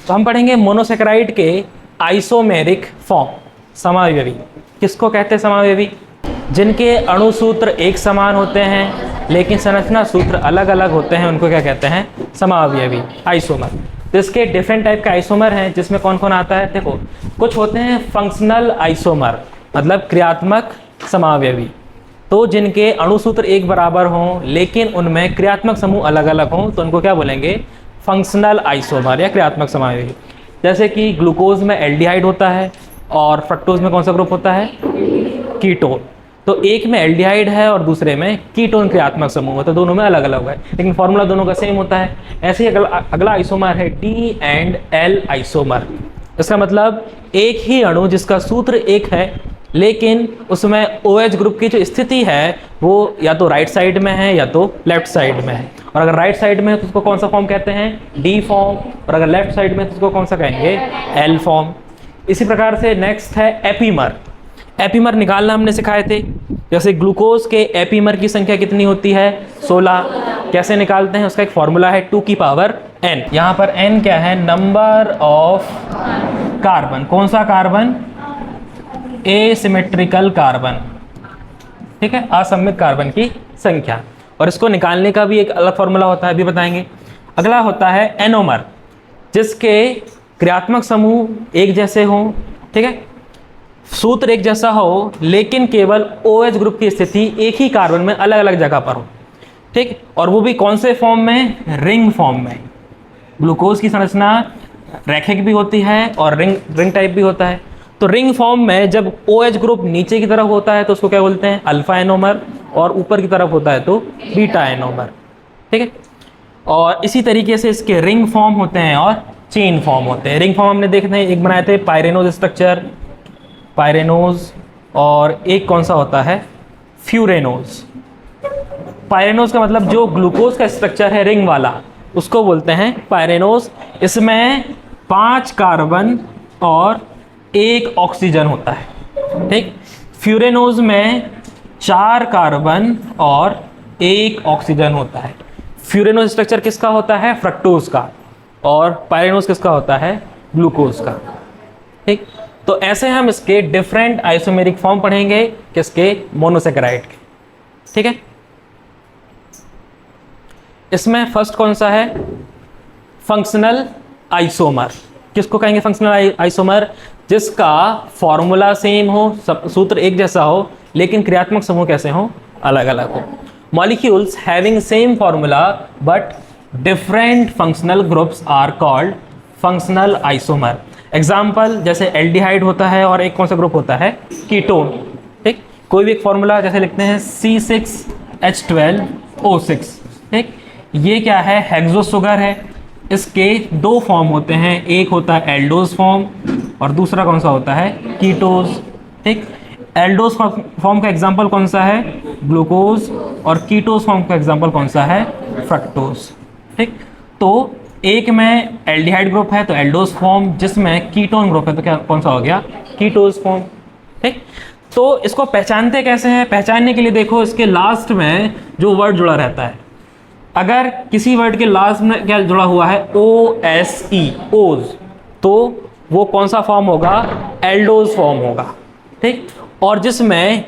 तो हम पढ़ेंगे मोनोसेकेराइड के आइसोमेरिक फॉर्म, समावयवी। किसको कहते हैं समावयवी? जिनके अणु सूत्र एक समान होते हैं लेकिन संरचना सूत्र अलग अलग होते हैं, उनको क्या कहते हैं? समावयवी, आइसोमर। तो इसके डिफरेंट टाइप के आइसोमर हैं, जिसमें कौन कौन आता है? देखो, कुछ होते हैं फंक्शनल आइसोमर, मतलब क्रियात्मक समावयवी। तो जिनके अणु सूत्र एक बराबर हों लेकिन उनमें क्रियात्मक समूह अलग अलग हों, तो उनको क्या बोलेंगे? फंक्शनल आइसोमर या क्रियात्मक समावयवी। जैसे कि ग्लूकोज में एल्डिहाइड होता है और फ्रक्टोज में कौन सा ग्रुप होता है? कीटोन। तो एक में एल्डिहाइड है और दूसरे में कीटोन क्रियात्मक समूह है, तो दोनों में अलग अलग है, लेकिन फॉर्मूला दोनों का सेम होता है। ऐसे ही अगला आइसोमर है D&L आइसोमर। इसका मतलब एक ही अणु जिसका सूत्र एक है लेकिन उसमें OH ग्रुप की जो स्थिति है वो या तो राइट साइड में है या तो लेफ्ट साइड में है। और अगर राइट साइड में है तो उसको कौन सा फॉर्म कहते हैं? D form. और अगर लेफ्ट साइड में है तो उसको कौन सा कहेंगे? L form. इसी प्रकार से नेक्स्ट है एपीमर। एपीमर निकालना हमने सिखाए थे। जैसे ग्लूकोज के एपीमर की संख्या कितनी होती है? 16। कैसे निकालते हैं? उसका एक फॉर्मूला है 2 की पावर n। यहाँ पर n क्या है? Number of carbon. कौन सा कार्बन? एसिमेट्रिकल कार्बन, ठीक है, असममित कार्बन की संख्या। और इसको निकालने का भी एक अलग फॉर्मूला होता है, अभी बताएंगे। अगला होता है एनोमर, जिसके क्रियात्मक समूह एक जैसे हों, ठीक है, सूत्र एक जैसा हो लेकिन केवल OH ग्रुप की स्थिति एक ही कार्बन में अलग अलग जगह पर हो, ठीक। और वो भी कौन से फॉर्म में? रिंग फॉर्म में। ग्लूकोज की संरचना रैखिक भी होती है और रिंग टाइप भी होता है। तो रिंग फॉर्म में जब OH ग्रुप नीचे की तरफ होता है तो उसको क्या बोलते हैं? अल्फा एनोमर, और ऊपर की तरफ होता है तो बीटा एनोमर, ठीक है। और इसी तरीके से इसके रिंग फॉर्म होते हैं और चेन फॉर्म होते हैं। रिंग फॉर्म हमने देखते हैं, एक बनाए थे पायरेनोज स्ट्रक्चर, पायरेनोज, और एक कौन सा होता है? फ्यूरेनोज। पायरेनोज का मतलब जो ग्लूकोज का स्ट्रक्चर है रिंग वाला, उसको बोलते हैं पायरेनोज। इसमें 5 कार्बन और 1 ऑक्सीजन होता है, ठीक। फ्यूरेनोज में 4 कार्बन और 1 ऑक्सीजन होता है। फ्यूरेनोज स्ट्रक्चर किसका होता है? फ्रक्टोज का। और पायरेनोज किसका होता है? ग्लूकोज का, ठीक। तो ऐसे हम इसके डिफरेंट आइसोमेरिक फॉर्म पढ़ेंगे, किसके? मोनोसेकेराइड के, ठीक है। इसमें फर्स्ट कौन सा है? Functional isomer. किसको कहेंगे फंक्शनल आइसोमर? जिसका फॉर्मूला सेम हो, सूत्र एक जैसा हो, लेकिन क्रियात्मक समूह कैसे हो? अलग अलग हो। Molecules having same formula but different functional groups are called functional isomer. Example, जैसे एल्डिहाइड होता है और एक कौन सा ग्रुप होता है? कीटोन, ठीक। कोई भी एक फॉर्मूला जैसे लिखते हैं C6H12O6, ठीक। ये क्या है? हेक्सो शुगर है। इसके 2 फॉर्म होते हैं, एक होता है एल्डोज फॉर्म और दूसरा कौन सा होता है? कीटोज, ठीक। एल्डोज फॉर्म का एग्जाम्पल कौन सा है? ग्लूकोज। और कीटोज फॉर्म का एग्जाम्पल कौन सा है? फ्रक्टोज, ठीक। तो एक में एल्डिहाइड ग्रुप है तो एल्डोज फॉर्म, जिसमें कीटोन ग्रुप है तो क्या कौन सा हो गया? कीटोज फॉर्म, ठीक। तो इसको पहचानते कैसे हैं? पहचानने के लिए देखो, इसके लास्ट में जो वर्ड जुड़ा रहता है, अगर किसी वर्ड के लास्ट में क्या जुड़ा हुआ है? OSE, ओज, तो वो कौन सा फॉर्म होगा? एल्डोज फॉर्म होगा, ठीक। और जिसमें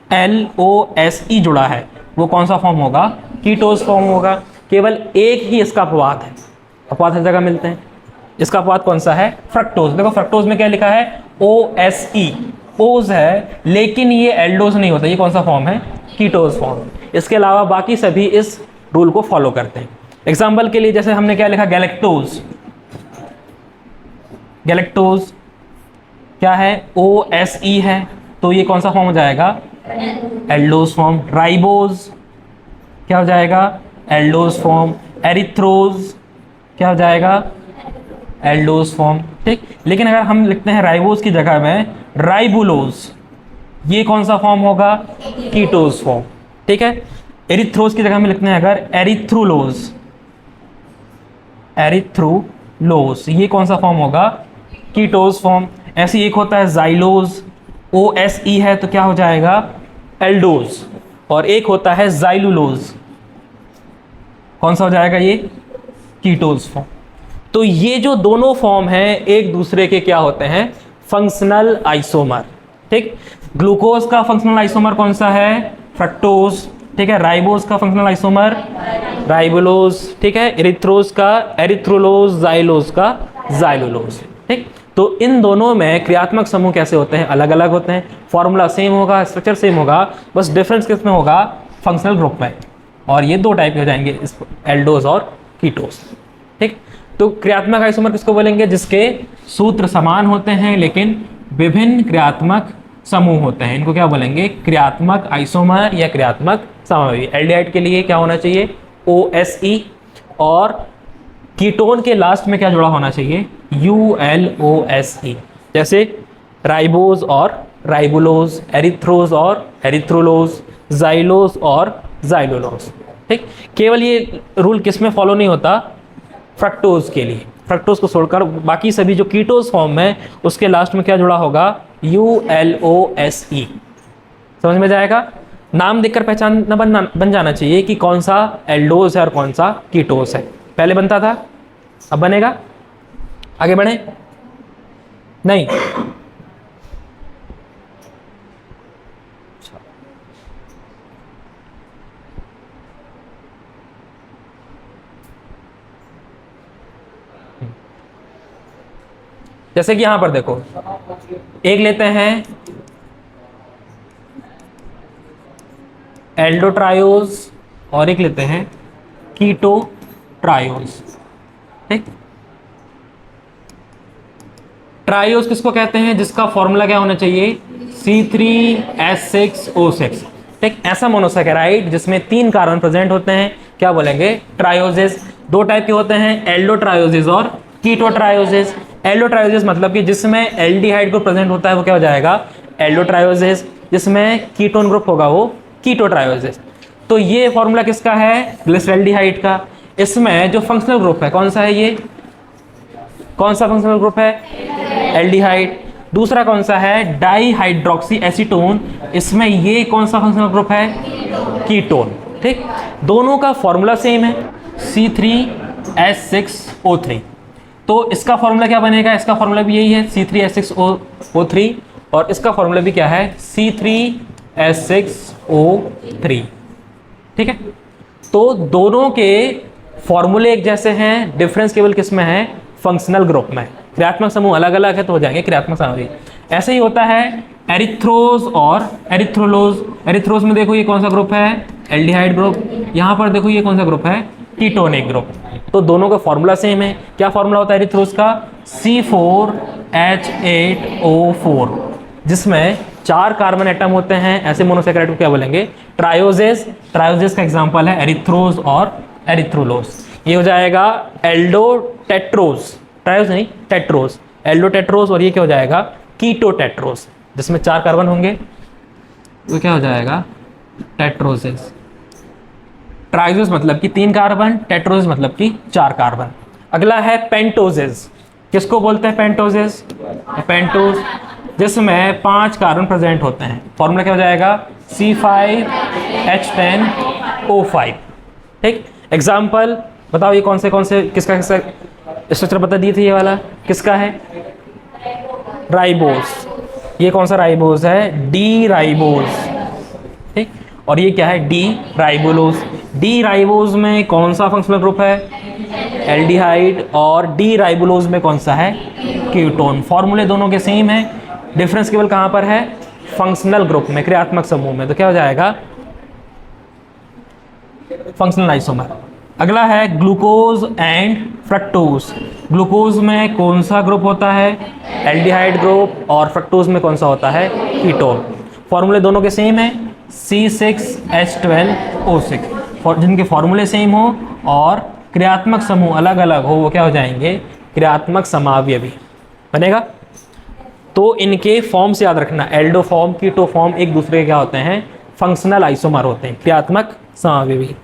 ULOSE जुड़ा है वो कौन सा फॉर्म होगा? कीटोज फॉर्म होगा। केवल एक ही इसका अपवाद है, अपवाद हर जगह मिलते हैं। इसका अपवाद कौन सा है? फ्रक्टोज। देखो फ्रक्टोज में क्या लिखा है? OSE, ओज है, लेकिन ये एल्डोज नहीं होता। ये कौन सा फॉर्म है? कीटोज फॉर्म। इसके अलावा बाकी सभी इस रूल को फॉलो करते हैं। एग्जाम्पल के लिए जैसे हमने क्या लिखा? गैलेक्टोज। गैलेक्टोज क्या है? OSE है, तो ये कौन सा फॉर्म हो जाएगा? Aldose form. राइबोज क्या हो जाएगा? Aldose form. एरिथ्रोज क्या हो जाएगा? एल्डोज फॉर्म, ठीक। लेकिन अगर हम लिखते हैं राइबोज की जगह में राइबुलोज, ये कौन सा फॉर्म होगा? कीटोज फॉर्म, ठीक है। एरिथ्रोज की जगह में लिखते हैं अगर एरिथ्रुलोज, एरिथ्रुलोज, ये कौन सा फॉर्म होगा? कीटोज फॉर्म। ऐसे एक होता है जाइलोज, OSE है तो क्या हो जाएगा? एल्डोज। और एक होता है जाइलुलोज, कौन सा हो जाएगा? ये कीटोज फॉर्म। तो ये जो दोनों फॉर्म हैं एक दूसरे के क्या होते हैं, फंक्शनल आइसोमर। ठीक, ग्लूकोज का फंक्शनल आइसोमर कौन सा है, फ्रक्टोज। ठीक है, राइबोज का फंक्शनल आइसोमर राइबोलोज। ठीक है, एरिथ्रोज का एरिथ्रोलोज, जाइलोज का जाइलोलोज। ठीक, तो इन दोनों में क्रियात्मक समूह कैसे होते हैं, अलग अलग होते हैं। फॉर्मूला सेम होगा, स्ट्रक्चर सेम होगा, बस डिफरेंस किसमें होगा, फंक्शनल ग्रुप में। और ये दो टाइप के हो जाएंगे, एल्डोज और कीटोज। ठीक, तो क्रियात्मक आइसोमर किसको बोलेंगे, जिसके सूत्र समान होते हैं लेकिन विभिन्न क्रियात्मक समूह होते हैं, इनको क्या बोलेंगे, क्रियात्मक आइसोमर या क्रियात्मक समावयवी। एल्डिहाइड के लिए क्या होना चाहिए, OSE, और कीटोन के लास्ट में क्या जुड़ा होना चाहिए, ULOSE। जैसे राइबोज और राइबोलोज, एरिथ्रोज और एरिथ्रोलोज, जाइलोज और जाइलोलोज। ठीक, केवल ये रूल किस में फॉलो नहीं होता, फ्रक्टोज के लिए। फ्रक्टोज को छोड़कर बाकी सभी जो कीटोज फॉर्म है उसके लास्ट में क्या जुड़ा होगा, ULOSE। समझ में जाएगा, नाम देखकर पहचान बन जाना चाहिए कि कौन सा एल्डोज है और कौन सा कीटोज है। पहले बनता था, अब बनेगा, आगे बढ़े नहीं। जैसे कि यहां पर देखो, एक लेते हैं एल्डोट्रायोज और एक लेते हैं कीटोट्रायोज। ठीक, ट्रायोज किसको कहते हैं, जिसका फॉर्मूला क्या होना चाहिए, C3H6O6। ठीक, ऐसा मोनोसैकेराइड जिसमें 3 कार्बन प्रेजेंट होते हैं क्या बोलेंगे, ट्रायोजेस। 2 टाइप के होते हैं, एल्डोट्रायोजेस और कीटोट्रायोजेस। एल्डोट्रायोजेस मतलब कि जिसमें एल्डिहाइड ग्रुप प्रेजेंट होता है वो क्या हो जाएगा, एल्डोट्रायोजेस। जिसमें कीटोन ग्रुप होगा वो कीटोट्रायोजेस। तो ये फॉर्मूला किसका है, ग्लिसरॉल्डिहाइड का। इसमें जो फंक्शनल ग्रुप है कौन सा है, ये कौन सा फंक्शनल ग्रुप है, एल्डिहाइड। दूसरा कौन सा है, डाईहाइड्रोक्सी एसीटोन, इसमें ये कौन सा फंक्शनल ग्रुप है, कीटोन। ठीक, दोनों का फॉर्मूला सेम है, C3H6O3। तो इसका फॉर्मूला क्या बनेगा, इसका फॉर्मूला भी यही है, C3H6O3, और इसका फॉर्मूला भी क्या है, C3H6O3। ठीक है, तो दोनों के फॉर्मूले एक जैसे हैं, डिफरेंस केवल किस में है, फंक्शनल ग्रुप में। क्रियात्मक समूह अलग अलग है तो हो जाएंगे क्रियात्मक समूह। ऐसे ही होता है एरिथ्रोज और एरिथ्रोलोज। एरिथ्रोज में देखो ये कौन सा ग्रुप है, एल्डिहाइड ग्रुप। यहाँ पर देखो ये कौन सा ग्रुप है, कीटोनिक ग्रुप। तो दोनों का फॉर्मूला सेम है। क्या फॉर्मूला होता है एरिथ्रोज का, C4H8O4, जिसमें 4 कार्बन एटम होते हैं। ऐसे मोनोसैकेराइड को क्या बोलेंगे, ट्रायोजेस। ट्रायोजेस का एग्जांपल है एरिथ्रोज और एरिथ्रोलोज। ये हो जाएगा एल्डोटेट्रोज, ट्रायोज नहीं टेट्रोज, एल्डोटेट्रोज। और ये क्या हो जाएगा, कीटोटेट्रोज, जिसमें 4 कार्बन होंगे, तो क्या हो जाएगा, टेट्रोजेस। ट्रायोजेस मतलब कि 3 कार्बन, टेट्रोजेस मतलब कि 4 कार्बन। अगला है पेंटोजेस। किसको बोलते हैं पेंटोजेस, पेंटोज, जिसमें 5 कार्बन प्रेजेंट होते हैं। फॉर्मूला क्या हो जाएगा, C5H10O5। ठीक, एग्जाम्पल बताओ, ये कौन से किसका स्ट्रक्चर बता दिए थे, ये वाला किसका है, राइबोज। ये कौन सा राइबोज है, डी राइबोज। ठीक, और ये क्या है, डी राइबोलोज। डी राइबोज में कौन सा फंक्शनल ग्रुप है, एल्डिहाइड, और डी राइबोलोज में कौन सा है, कीटोन। फॉर्मूले दोनों के सेम है, डिफरेंस केवल कहां पर है, फंक्शनल ग्रुप में, क्रियात्मक समूह में। तो क्या हो जाएगा, फंक्शनल आइसोमर। अगला है ग्लूकोज एंड फ्रक्टोज। ग्लूकोज में कौन सा ग्रुप होता है, एल्डिहाइड ग्रुप, और फ्रक्टोज में कौन सा होता है, कीटोन। फॉर्मूले दोनों के सेम है, C6H12O6। जिनके फॉर्मूले सेम हो और क्रियात्मक समूह अलग अलग हो वो क्या हो जाएंगे, क्रियात्मक समावयवी बनेगा। तो इनके फॉर्म से याद रखना, एल्डो फॉर्म, कीटो फॉर्म एक दूसरे के क्या होते हैं, फंक्शनल आइसोमर होते हैं, क्रियात्मक समावयवी।